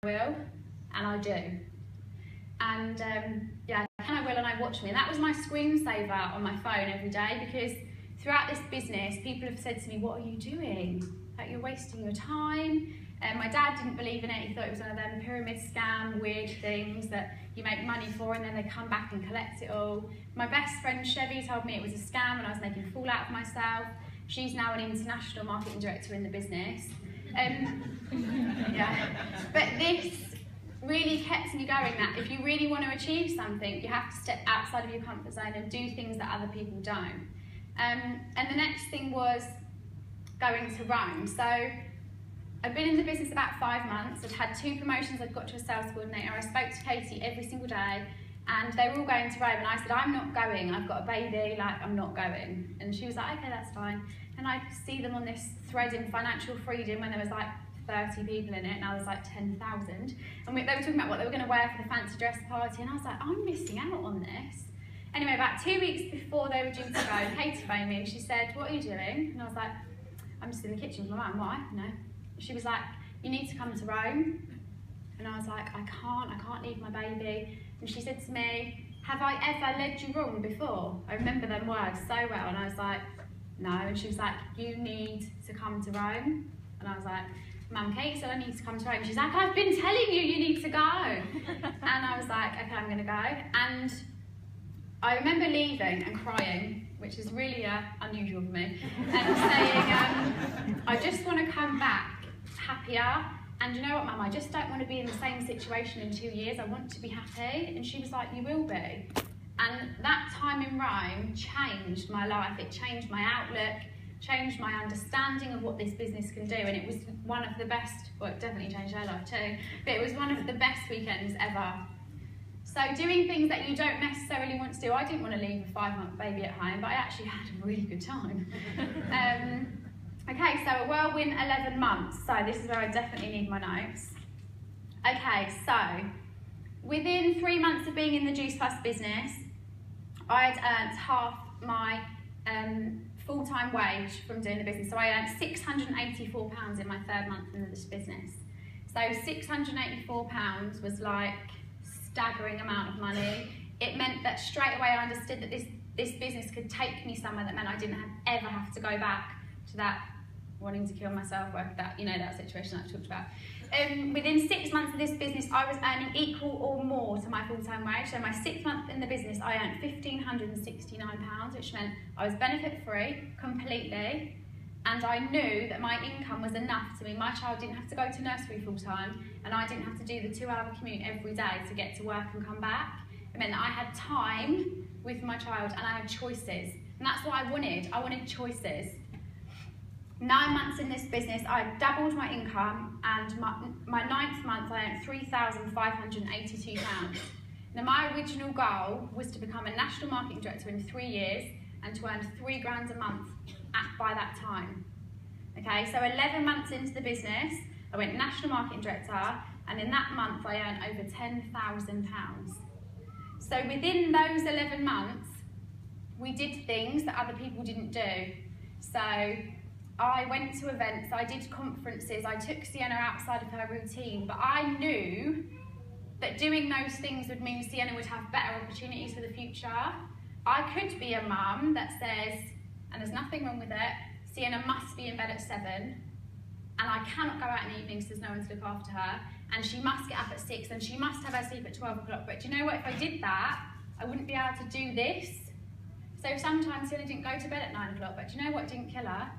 will, and I do. And yeah, can I will and I watch me. And that was my screensaver on my phone every day, because throughout this business, people have said to me, what are you doing? Like, you're wasting your time. My dad didn't believe in it. He thought it was one of them pyramid scam, weird things that you make money for and then they come back and collect it all. My best friend Chevy told me it was a scam and I was making a fool out of myself. She's now an international marketing director in the business. Yeah. But this really kept me going, that if you really want to achieve something, you have to step outside of your comfort zone and do things that other people don't. And the next thing was going to Rome. So I've been in the business about 5 months. I've had 2 promotions. I've got to a sales coordinator. I spoke to Katie every single day, and they were all going to Rome. And I said, I'm not going. I've got a baby. Like, I'm not going. And she was like, okay, that's fine. And I see them on this thread in Financial Freedom when there was like 30 people in it, and I was like 10,000. And they were talking about what they were going to wear for the fancy dress party, and I was like, I'm missing out on this. Anyway, about 2 weeks before they were due to go, Katie phoned me and she said, what are you doing? And I was like, I'm just in the kitchen with my mum. Why? No. She was like, you need to come to Rome. And I was like, I can't leave my baby. And she said to me, have I ever led you wrong before? I remember them words so well. And I was like, no. And she was like, you need to come to Rome. And I was like, Mum, Kate said I need to come to Rome. She's like, I've been telling you, you need to go. And I was like, okay, I'm gonna go. And I remember leaving and crying, which is really unusual for me, and saying, I just want to come back happier, and you know what, Mum, I just don't want to be in the same situation in 2 years. I want to be happy. And she was like, you will be. And that time in Rome changed my life. It changed my outlook, changed my understanding of what this business can do, and it was one of the best, well, it definitely changed her life too, but it was one of the best weekends ever. So doing things that you don't necessarily want to do. I didn't want to leave a 5-month baby at home, but I actually had a really good time. Okay, so a whirlwind 11 months. So this is where I definitely need my notes. Okay, so within 3 months of being in the Juice Plus business, I had earned half my full-time wage from doing the business. So I earned £684 in my 3rd month in this business. So £684 was like staggering amount of money. It meant that straight away I understood that this business could take me somewhere that meant I didn't ever have to go back to that wanting to kill myself work, that, you know, that situation that I talked about. Within 6 months of this business, I was earning equal or more to my full-time wage. So my 6th month in the business, I earned £1,569, which meant I was benefit-free completely, and I knew that my income was enough to mean my child didn't have to go to nursery full-time, and I didn't have to do the 2-hour commute every day to get to work and come back. It meant that I had time with my child and I had choices, and that's what I wanted. I wanted choices. 9 months in this business, I doubled my income, and my 9th month I earned £3,582. Now my original goal was to become a national marketing director in 3 years and to earn £3,000 a month by that time. Okay, so 11 months into the business, I went national marketing director, and in that month I earned over £10,000. So within those 11 months, we did things that other people didn't do. So I went to events, I did conferences, I took Sienna outside of her routine, but I knew that doing those things would mean Sienna would have better opportunities for the future. I could be a mum that says, and there's nothing wrong with it, Sienna must be in bed at 7, and I cannot go out in the evenings because there's no one to look after her, and she must get up at 6, and she must have her sleep at 12 o'clock. But do you know what, if I did that, I wouldn't be able to do this. So sometimes Sienna didn't go to bed at 9 o'clock, but do you know what didn't kill her?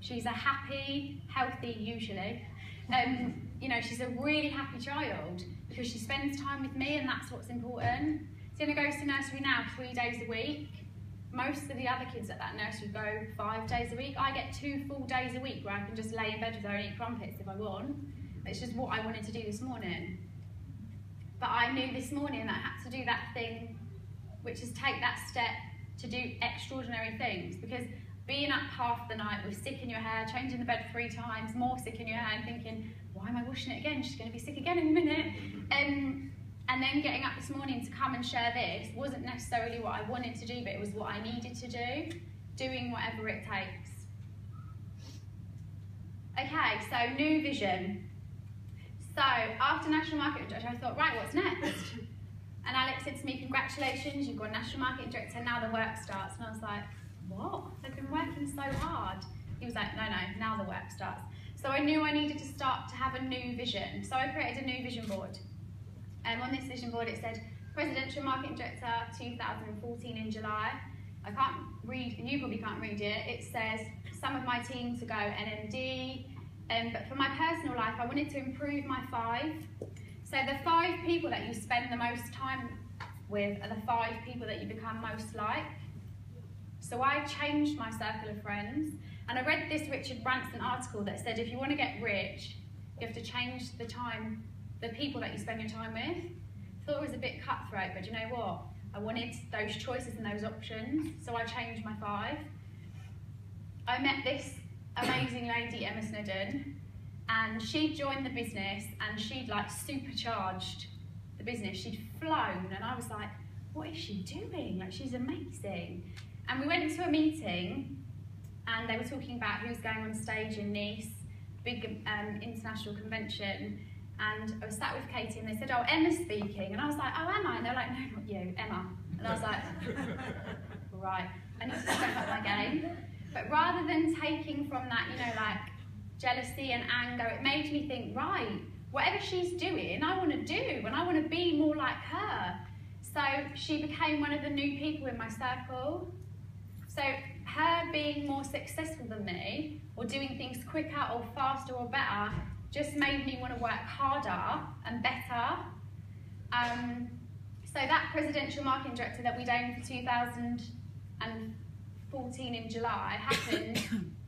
She's a happy, healthy, usually. You know, she's a really happy child because she spends time with me, and that's what's important. Sienna goes to nursery now 3 days a week. Most of the other kids at that nursery go 5 days a week. I get 2 full days a week where I can just lay in bed with her and eat crumpets if I want. It's just what I wanted to do this morning. But I knew this morning that I had to do that thing, which is take that step to do extraordinary things, because being up half the night with sick in your hair, changing the bed 3 times, more sick in your hair, and thinking, why am I washing it again? She's going to be sick again in a minute. And then getting up this morning to come and share this wasn't necessarily what I wanted to do, but it was what I needed to do, doing whatever it takes. Okay, so new vision. So after National Marketing Director, I thought, right, what's next? And Alex said to me, congratulations, you've got National Marketing Director, now the work starts. And I was like, what? They've been working so hard. He was like, no, now the work starts. So I knew I needed to start to have a new vision. So I created a new vision board. On this vision board it said, Presidential Marketing Director 2014 in July. I can't read, and you probably can't read it. It says, some of my team to go NMD. But for my personal life, I wanted to improve my 5. So the 5 people that you spend the most time with are the 5 people that you become most like. So I changed my circle of friends, and I read this Richard Branson article that said if you want to get rich, you have to change the people that you spend your time with. I thought it was a bit cutthroat, but you know what? I wanted those choices and those options, so I changed my 5. I met this amazing lady, Emma Snedden, and she joined the business and she'd like supercharged the business. She'd flown, and I was like, what is she doing? Like, she's amazing. And we went to a meeting and they were talking about who's going on stage in Nice, big international convention, and I was sat with Katie and they said, oh, Emma's speaking, and I was like, oh, am I? And they're like, no, not you, Emma. And I was like, right, I need to step up my game. But rather than taking from that, you know, like jealousy and anger, it made me think, right, whatever she's doing, I want to do, and I want to be more like her. So she became one of the new people in my circle. So her being more successful than me, or doing things quicker or faster or better, just made me want to work harder and better. So that Presidential Marketing Director that we done for 2014 in July happened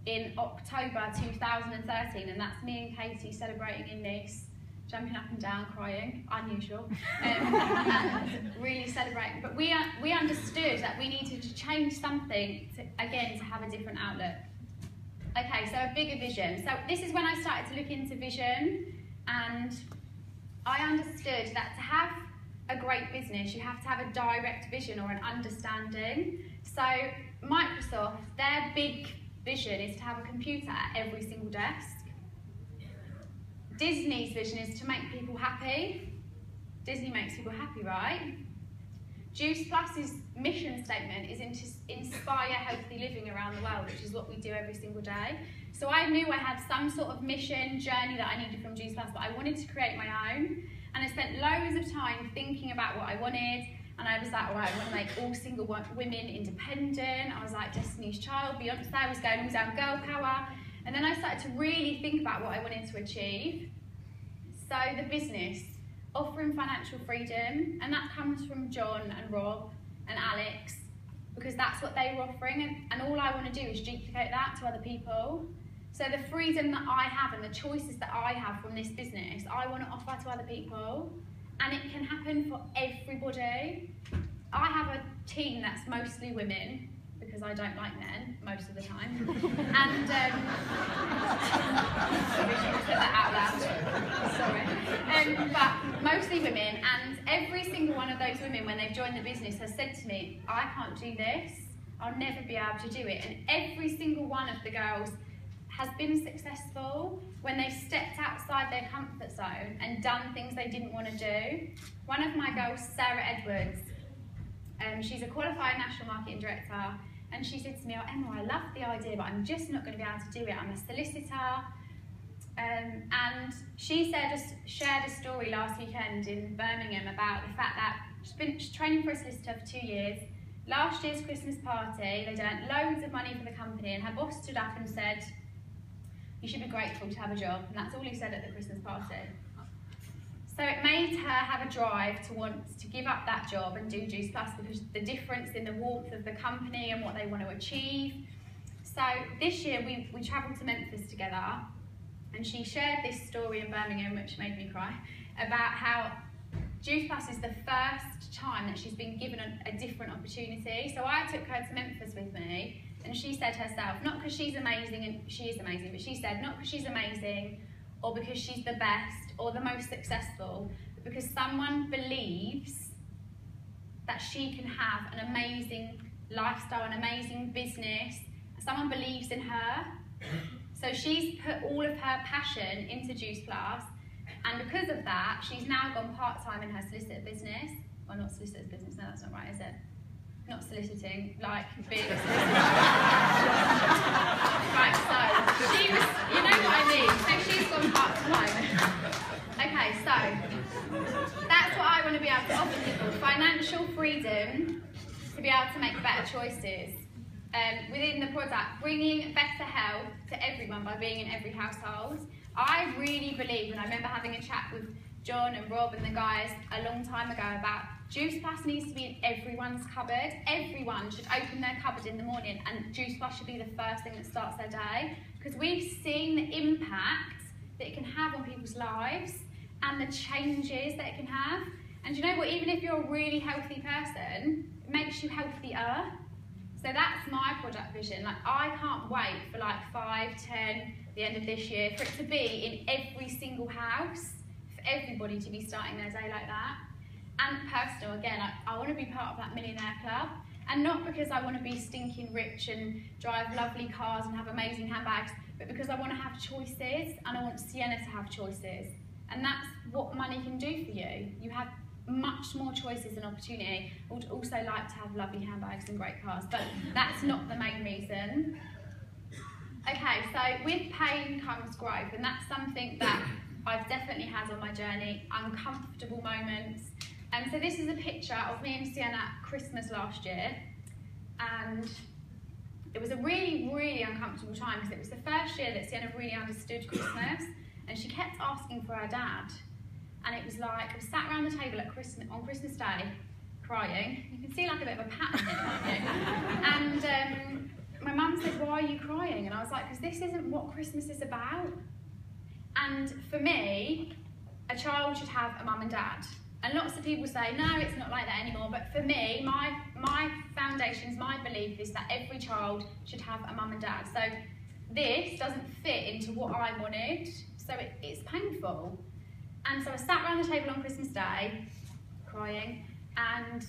in October 2013, and that's me and Katie celebrating in Nice, jumping up and down, crying, unusual, and really celebrating. But we understood that we needed to change something to have a different outlook. Okay, so a bigger vision. So this is when I started to look into vision, and I understood that to have a great business, you have to have a direct vision or an understanding. So Microsoft, their big vision is to have a computer at every single desk. Disney's vision is to make people happy. Disney makes people happy, right? Juice Plus's mission statement is to inspire healthy living around the world, which is what we do every single day. So I knew I had some sort of mission, journey that I needed from Juice Plus, but I wanted to create my own. And I spent loads of time thinking about what I wanted. And I was like, all right, I want to make all single women independent. I was like, Destiny's Child, Beyonce was going all down girl power. And then I started to really think about what I wanted to achieve. So the business, offering financial freedom, and that comes from John and Rob and Alex, because that's what they were offering, and all I want to do is duplicate that to other people. So the freedom that I have and the choices that I have from this business, I want to offer to other people, and it can happen for everybody. I have a team that's mostly women, because I don't like men most of the time. And sorry, I said that out loud. Sorry. But mostly women, and every single one of those women, when they've joined the business, has said to me, I can't do this. I'll never be able to do it. And every single one of the girls has been successful when they've stepped outside their comfort zone and done things they didn't want to do. One of my girls, Sarah Edwards, she's a qualified national marketing director, and she said to me, oh, Emma, I love the idea, but I'm just not going to be able to do it. I'm a solicitor. And she shared a story last weekend in Birmingham about the fact that she's been training for a solicitor for 2 years. Last year's Christmas party, they'd earned loads of money for the company, and her boss stood up and said, you should be grateful to have a job. And that's all he said at the Christmas party. So it made her have a drive to want to give up that job and do Juice Plus, because the difference in the warmth of the company and what they want to achieve. So this year we travelled to Memphis together, and she shared this story in Birmingham, which made me cry, about how Juice Plus is the first time that she's been given a different opportunity. So I took her to Memphis with me, and she said herself, not because she's amazing, and she is amazing, but she said, not because she's amazing, or because she's the best or the most successful, but because someone believes that she can have an amazing lifestyle, an amazing business. Someone believes in her. So she's put all of her passion into Juice Plus, And because of that, she's now gone part-time in her solicitor business. Well, not solicitor's business, no, that's not right, is it? Not soliciting, like being a solicitor. Right, so she was, you know what I mean, so she's gone part-time. Okay, so that's what I want to be able to offer people, financial freedom to be able to make better choices. Within the product, bringing better health to everyone by being in every household. I really believe, and I remember having a chat with John and Rob and the guys a long time ago about Juice Plus needs to be in everyone's cupboard. Everyone should open their cupboard in the morning and Juice Plus should be the first thing that starts their day, because we've seen the impact that it can have on people's lives and the changes that it can have. And you know what, even if you're a really healthy person, it makes you healthier. So that's my product vision. Like, I can't wait for like 5, 10, the end of this year, for it to be in every single house, for everybody to be starting their day like that. And personal, again, I want to be part of that millionaire club. And not because I want to be stinking rich and drive lovely cars and have amazing handbags, but because I want to have choices, and I want Sienna to have choices. And that's what money can do for you. You have much more choices and opportunity. I would also like to have lovely handbags and great cars, but that's not the main reason. Okay, so with pain comes growth, and that's something that I've definitely had on my journey, uncomfortable moments. So this is a picture of me and Sienna at Christmas last year, and it was a really, really uncomfortable time because it was the first year that Sienna really understood Christmas, and she kept asking for her dad. And it was like, I was sat around the table at on Christmas Day, crying. You can see like a bit of a pattern here, can't you? And my mum said, why are you crying? And I was like, because this isn't what Christmas is about. And for me, a child should have a mum and dad. And lots of people say, no, it's not like that anymore. But for me, my foundations, my belief is that every child should have a mum and dad. So this doesn't fit into what I wanted, so it's painful. And so I sat around the table on Christmas Day, crying, and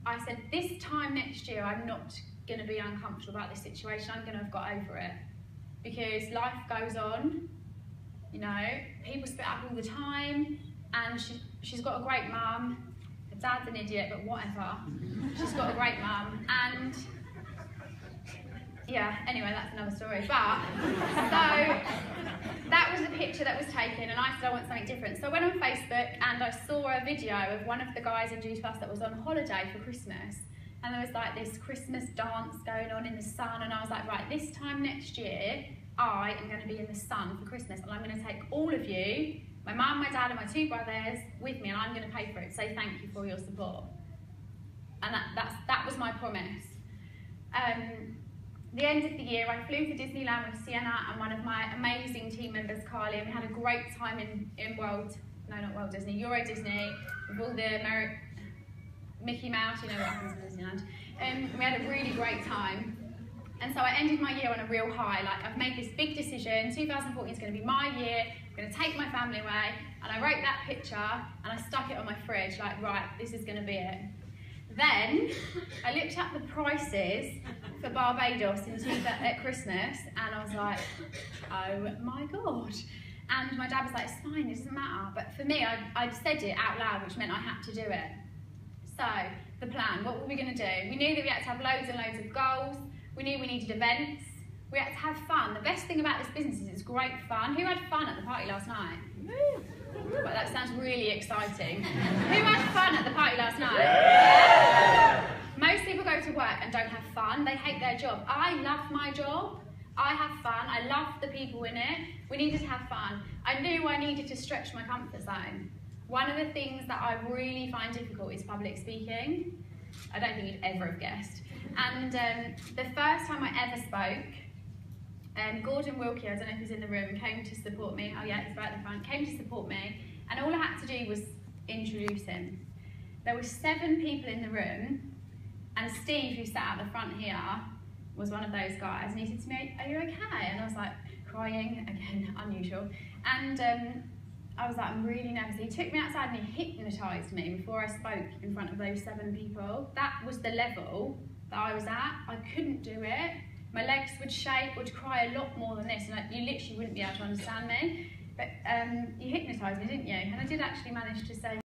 I said, this time next year, I'm not going to be uncomfortable about this situation. I'm going to have got over it. Because life goes on, you know, people spit up all the time, and she's got a great mum. Her dad's an idiot, but whatever. She's got a great mum, and yeah, anyway, that's another story. But, so, that was a picture that was taken, and I said I want something different. So I went on Facebook and I saw a video of one of the guys in Juice Plus that was on holiday for Christmas. And there was like this Christmas dance going on in the sun, and I was like, right, this time next year, I am going to be in the sun for Christmas, and I'm going to take all of you, my mum, my dad, and my 2 brothers, with me, and I'm going to pay for it. Say thank you for your support. And that was my promise. The end of the year, I flew to Disneyland with Sienna and one of my amazing team members, Carly, and we had a great time in Euro Disney, with all the Mickey Mouse, you know what happens in Disneyland. We had a really great time. And so I ended my year on a real high. Like, I've made this big decision, 2014 is going to be my year, I'm going to take my family away, and I wrote that picture and I stuck it on my fridge, like, right, this is going to be it. Then I looked at the prices for Barbados at Christmas, and I was like, oh my God. And my dad was like, it's fine, it doesn't matter. But for me, I'd said it out loud, which meant I had to do it. So, the plan, what were we going to do? We knew that we had to have loads and loads of goals. We knew we needed events. We had to have fun. The best thing about this business is it's great fun. Who had fun at the party last night? Well, that sounds really exciting. Who had fun at the party last night? Yeah. Most people go to work and don't have fun. They hate their job. I love my job. I have fun. I love the people in it. We needed to have fun. I knew I needed to stretch my comfort zone. One of the things that I really find difficult is public speaking. I don't think you'd ever have guessed. And the first time I ever spoke, Gordon Wilkie, I don't know if he's in the room, came to support me. Oh yeah, he's right at the front. Came to support me, and all I had to do was introduce him. There were 7 people in the room, and Steve, who sat at the front here, was one of those guys, and he said to me, are you okay? And I was like, crying, again, unusual. And I was like, I'm really nervous. He took me outside and he hypnotised me before I spoke in front of those 7 people. That was the level that I was at. I couldn't do it. My legs would shake, would cry a lot more than this, and you literally wouldn't be able to understand me. But you hypnotised me, didn't you? And I did actually manage to say